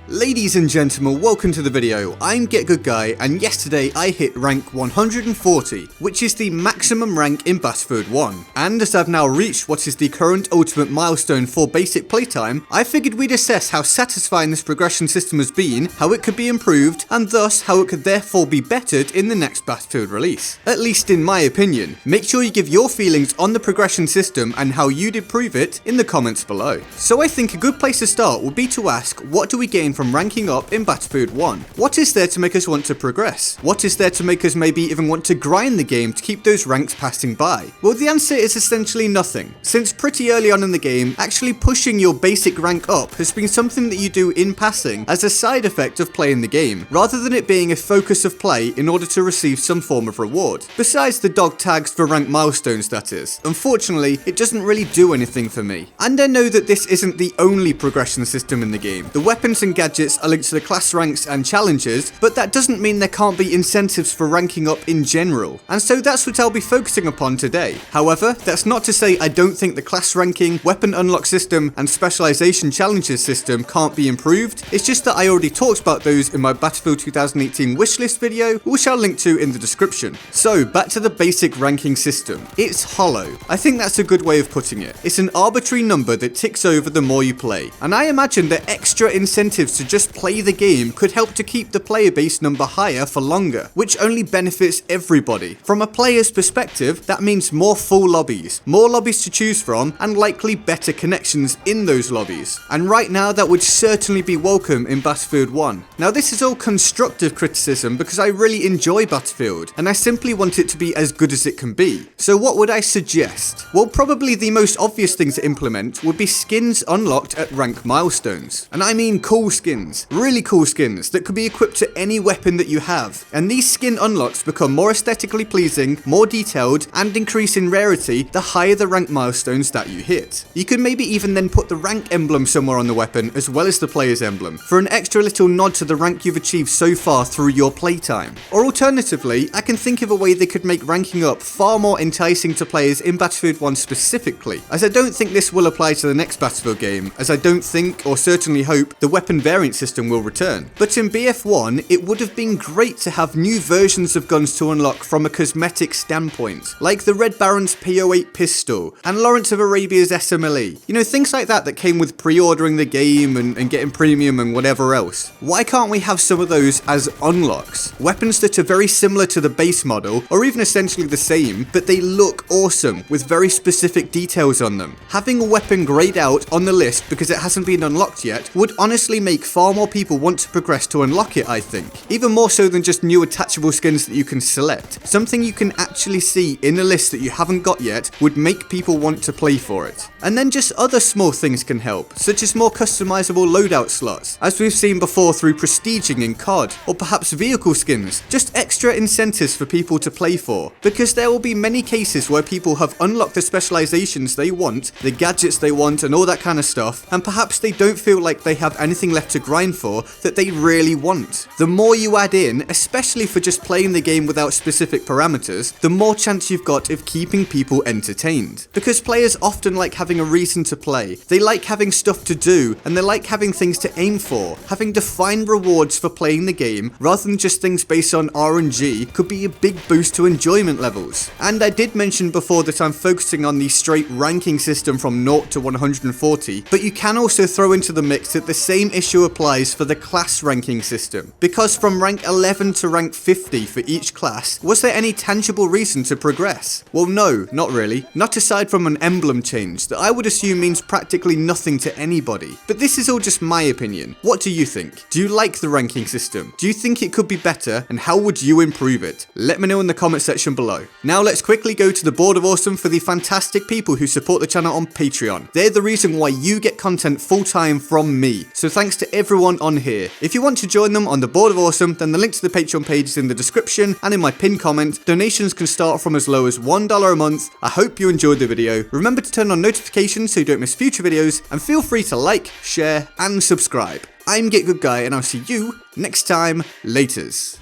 Ladies and gentlemen, welcome to the video. I'm GetGoodGuy, and yesterday I hit rank 140, which is the maximum rank in Battlefield 1. And as I've now reached what is the current ultimate milestone for basic playtime, I figured we'd assess how satisfying this progression system has been, how it could be improved, and thus how it could therefore be bettered in the next Battlefield release. At least in my opinion. Make sure you give your feelings on the progression system and how you'd improve it in the comments below. So I think a good place to start would be to ask, what do we gain from ranking up in Battlefield 1? What is there to make us want to progress? What is there to make us maybe even want to grind the game to keep those ranks passing by? Well, the answer is essentially nothing, since pretty early on in the game, actually pushing your basic rank up has been something that you do in passing as a side effect of playing the game, rather than it being a focus of play in order to receive some form of reward. Besides the dog tags for rank milestones, that is. Unfortunately, it doesn't really do anything for me. And I know that this isn't the only progression system in the game. The weapons and gadgets are linked to the class ranks and challenges, but that doesn't mean there can't be incentives for ranking up in general. And so that's what I'll be focusing upon today. However, that's not to say I don't think the class ranking, weapon unlock system, and specialization challenges system can't be improved. It's just that I already talked about those in my Battlefield 2018 wishlist video, which I'll link to in the description. So back to the basic ranking system. It's hollow. I think that's a good way of putting it. It's an arbitrary number that ticks over the more you play. And I imagine that extra incentives to just play the game could help to keep the player base number higher for longer, which only benefits everybody. From a player's perspective, that means more full lobbies, more lobbies to choose from, and likely better connections in those lobbies. And right now that would certainly be welcome in Battlefield 1. Now this is all constructive criticism because I really enjoy Battlefield, and I simply want it to be as good as it can be. So what would I suggest? Well, probably the most obvious thing to implement would be skins unlocked at rank milestones. And I mean cool skins, really cool skins that could be equipped to any weapon that you have. And these skin unlocks become more aesthetically pleasing, more detailed, and increase in rarity the higher the rank milestones that you hit. You could maybe even then put the rank emblem somewhere on the weapon as well as the player's emblem, for an extra little nod to the rank you've achieved so far through your playtime. Or alternatively, I can think of a way they could make ranking up far more enticing to players in Battlefield 1 specifically, as I don't think this will apply to the next Battlefield game, as I don't think, or certainly hope, the weapon variant system will return. But in BF1, it would have been great to have new versions of guns to unlock from a cosmetic standpoint, like the Red Baron's P08 pistol, and Lawrence of Arabia's SMLE. You know, things like that came with pre-ordering the game and getting premium and whatever else. Why can't we have some of those as unlocks? Weapons that are very similar to the base model, or even essentially the same, but they look awesome, with very specific details on them. Having a weapon grayed out on the list because it hasn't been unlocked yet would honestly make far more people want to progress to unlock it, I think. Even more so than just new attachable skins that you can select. Something you can actually see in a list that you haven't got yet would make people want to play for it. And then just other small things can help, such as more customizable loadout slots, as we've seen before through prestiging in COD, or perhaps vehicle skins, just extra incentives for people to play for. Because there will be many cases where people have unlocked the specializations they want, the gadgets they want, and all that kind of stuff, and perhaps they don't feel like they have anything left to grind for that they really want. The more you add in, especially for just playing the game without specific parameters, the more chance you've got of keeping people entertained. Because players often like having a reason to play, they like having stuff to do, and they like having things to aim for. Having defined rewards for playing the game, rather than just things based on RNG, could be a big boost to enjoyment levels. And I did mention before that I'm focusing on the straight ranking system from 0 to 140, but you can also throw into the mix that the same issue applies for the class ranking system. Because from rank 11 to rank 50 for each class, was there any tangible reason to progress? Well, no, not really. Not aside from an emblem change that I would assume means practically nothing to anybody. But this is all just my opinion. What do you think? Do you like the ranking system? Do you think it could be better, and how would you improve it? Let me know in the comment section below. Now let's quickly go to the Board of Awesome for the fantastic people who support the channel on Patreon. They're the reason why you get content full-time from me. So thanks to everyone on here. If you want to join them on the Board of Awesome, then the link to the Patreon page is in the description and in my pinned comment. Donations can start from as low as $1 a month. I hope you enjoyed the video. Remember to turn on notifications so you don't miss future videos, and feel free to like, share, and subscribe. I'm GetGoodGuy, and I'll see you next time. Laters.